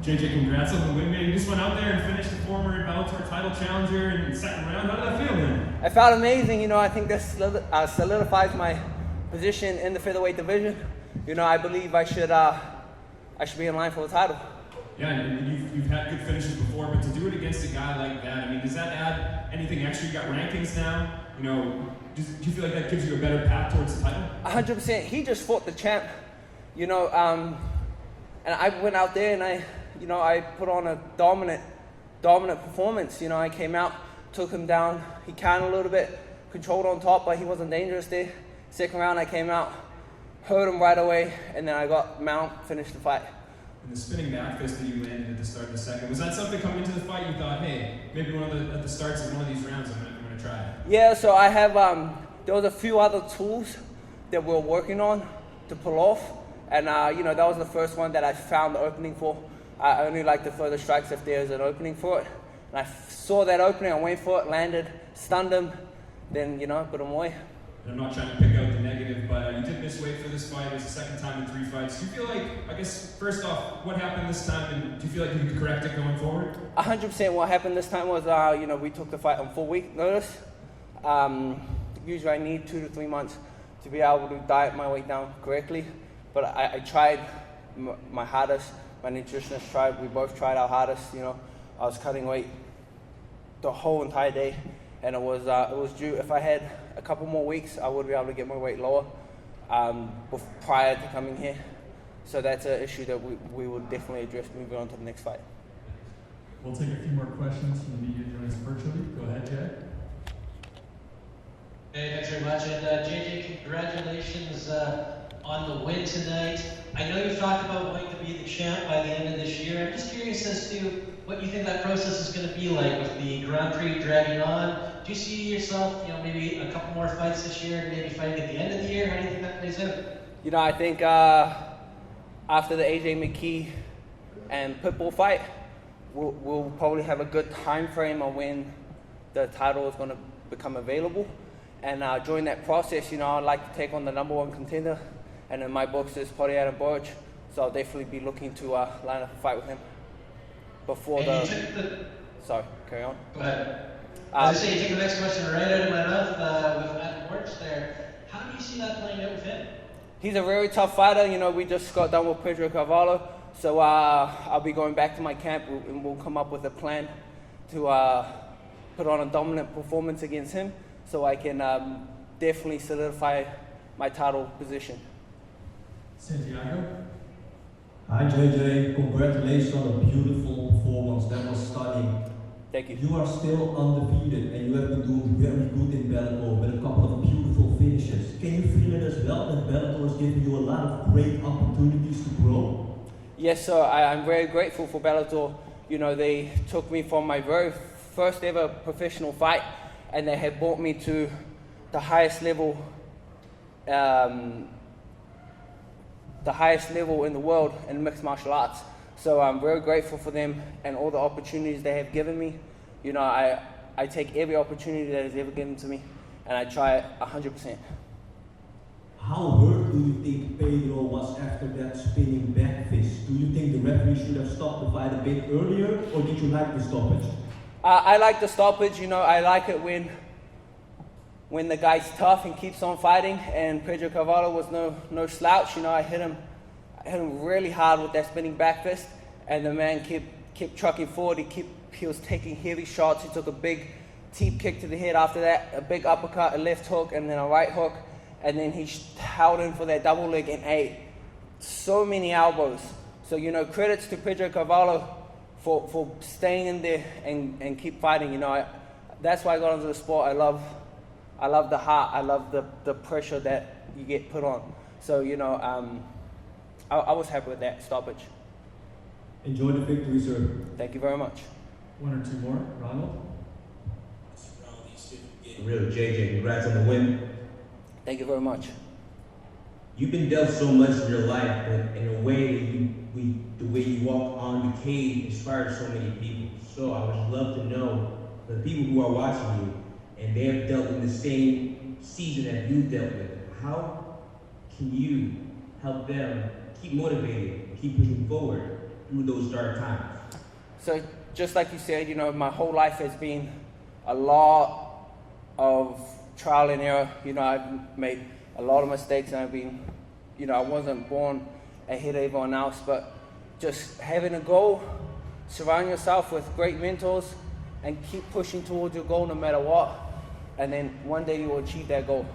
JJ, congrats on the win, man. You just went out there and finished the former Bellator title challenger in the second round. How did that feel, man? I felt amazing. You know, I think this solidifies my position in the featherweight division. You know, I believe I should be in line for the title. Yeah, and you've had good finishes before, but to do it against a guy like that, I mean, does that add anything extra? You got rankings now. You know, do you feel like that gives you a better path towards the title? 100%. He just fought the champ. You know, and I went out there and I put on a dominant performance. You know, I came out, took him down. He countered a little bit, controlled on top, but he wasn't dangerous there. Second round, I came out, hurt him right away, and then I got mount, finished the fight. And the spinning back fist that you landed at the start of the second, was that something coming into the fight you thought, hey, maybe at the starts of one of these rounds I'm gonna try it? Yeah, so I have, there was a few other tools that we're working on to pull off, and you know, that was the first one that I found the opening for. I only like to throw the strikes if there's an opening for it. And I saw that opening, I went for it, landed, stunned him, then, you know, put him away. I'm not trying to pick out the negative, but you did miss weight for this fight. It was the second time in 3 fights. Do you feel like, I guess, first off, what happened this time, and do you feel like you could correct it going forward? 100% what happened this time was, you know, we took the fight on 4-week notice. Usually I need 2 to 3 months to be able to diet my weight down correctly, but I tried my hardest. My nutritionist tried, we both tried our hardest, you know. I was cutting weight the whole entire day, and it was due. If I had a couple more weeks, I would be able to get my weight lower prior to coming here. So that's an issue that we will definitely address moving on to the next fight. We'll take a few more questions from the media joining us virtually. Go ahead, Jay. Hey, thanks very much. And JJ, congratulations on the win tonight. I know you've talked about wanting to be the champ by the end of this year. I'm just curious as to what you think that process is going to be like with the Grand Prix dragging on. Do you see yourself, you know, maybe a couple more fights this year and maybe fighting at the end of the year? How do you think that plays out? You know, I think after the McKee and Pitbull fight, we'll probably have a good time frame on when the title is going to become available. And during that process, you know, I'd like to take on the #1 contender. And in my books is Pedro Carvalho, so I'll definitely be looking to line up a fight with him before Sorry, carry on. Go ahead. I was going to say, you took the next question right out of my mouth with Matt Works there. How do you see that playing out with him? He's a very tough fighter. You know, we just got done with Pedro Carvalho, so I'll be going back to my camp and we'll come up with a plan to put on a dominant performance against him so I can definitely solidify my title position. Santiago. Hi JJ, congratulations on a beautiful performance, that was stunning. Thank you. You are still undefeated and you have been doing very good in Bellator with a couple of beautiful finishes. Can you feel it as well that Bellator is giving you a lot of great opportunities to grow? Yes, sir. I'm very grateful for Bellator. You know, they took me from my very first ever professional fight and they had brought me to the highest level in the world in mixed martial arts. So I'm very grateful for them and all the opportunities they have given me. You know, I take every opportunity that is ever given to me and I try it 100%. How hurt do you think Pedro was after that spinning back fist? Do you think the referee should have stopped the fight a bit earlier, or did you like the stoppage? I like the stoppage. You know, I like it when the guy's tough and keeps on fighting, and Pedro Carvalho was no slouch. You know, I hit him really hard with that spinning back fist, and the man kept trucking forward. He was taking heavy shots. He took a big teep kick to the head after that, a big uppercut, a left hook, and then a right hook, and then he held in for that double leg and ate so many elbows. So, you know, credits to Pedro Carvalho for staying in there and keep fighting. You know, that's why I got into the sport. I love the heart. I love the pressure that you get put on. So, you know, I was happy with that stoppage. Enjoy the victory, sir. Thank you very much. 1 or 2 more. Ronald. Really, JJ, congrats on the win. Thank you very much. You've been dealt so much in your life, but in a way the way you walk on the cage inspires so many people. So I would love to know, for the people who are watching you, and they have dealt in the same season that you dealt with, how can you help them keep motivated, keep pushing forward, through those dark times? So just like you said, you know, my whole life has been a lot of trial and error. You know, I've made a lot of mistakes, and I've been, you know, I wasn't born ahead of everyone else, but just having a goal, surround yourself with great mentors, and keep pushing towards your goal no matter what, and then one day you will achieve that goal.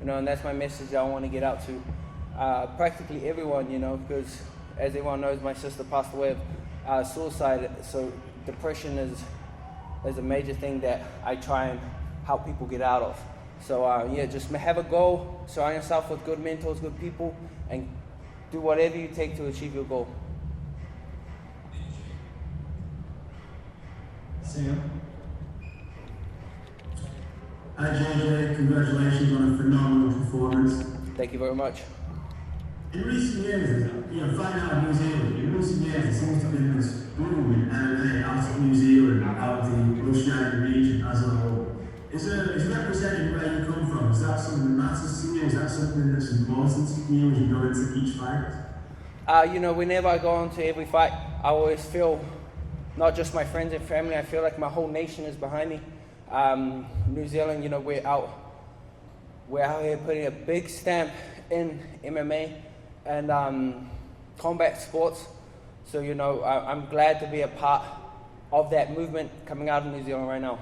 You know, and that's my message I want to get out to practically everyone, you know, because as everyone knows, my sister passed away of suicide, so depression is a major thing that I try and help people get out of. So yeah, just have a goal, surround yourself with good mentors, good people, and do whatever you take to achieve your goal. Sam? Hi JJ, congratulations on a phenomenal performance. Thank you very much. In recent years, you know, fighting out of New Zealand, in recent years it seems to have been this boom in MMA out of New Zealand, out of the Oceanic region as a whole. Is representing where you come from, is that something that matters to you? Is that something that's important to you as you go into each fight? You know, whenever I go into every fight, I always feel, not just my friends and family, I feel like my whole nation is behind me. New Zealand, you know, we're out here putting a big stamp in MMA and combat sports. So, you know, I'm glad to be a part of that movement coming out of New Zealand right now.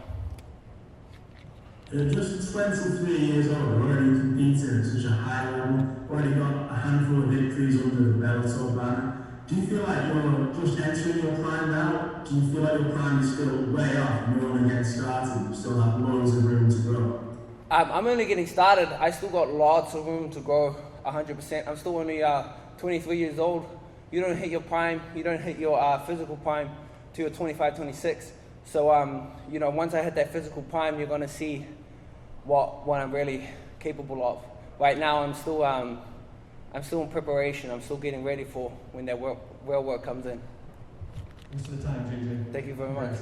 You're just 23 years old, already competing at such a high level, already got a handful of victories under the Bellator banner. Do you feel like you're just entering your prime now? Do you feel like your prime is still way off and you're only getting started? You still have loads of room to grow? I'm only getting started. I still got lots of room to grow, 100%. I'm still only 23 years old. You don't hit your prime, you don't hit your physical prime till you're 25, 26. So, you know, once I hit that physical prime, you're going to see what I'm really capable of. Right now, I'm still in preparation. I'm still getting ready for when that real work comes in. Thanks for the time, JJ. Thank you very much.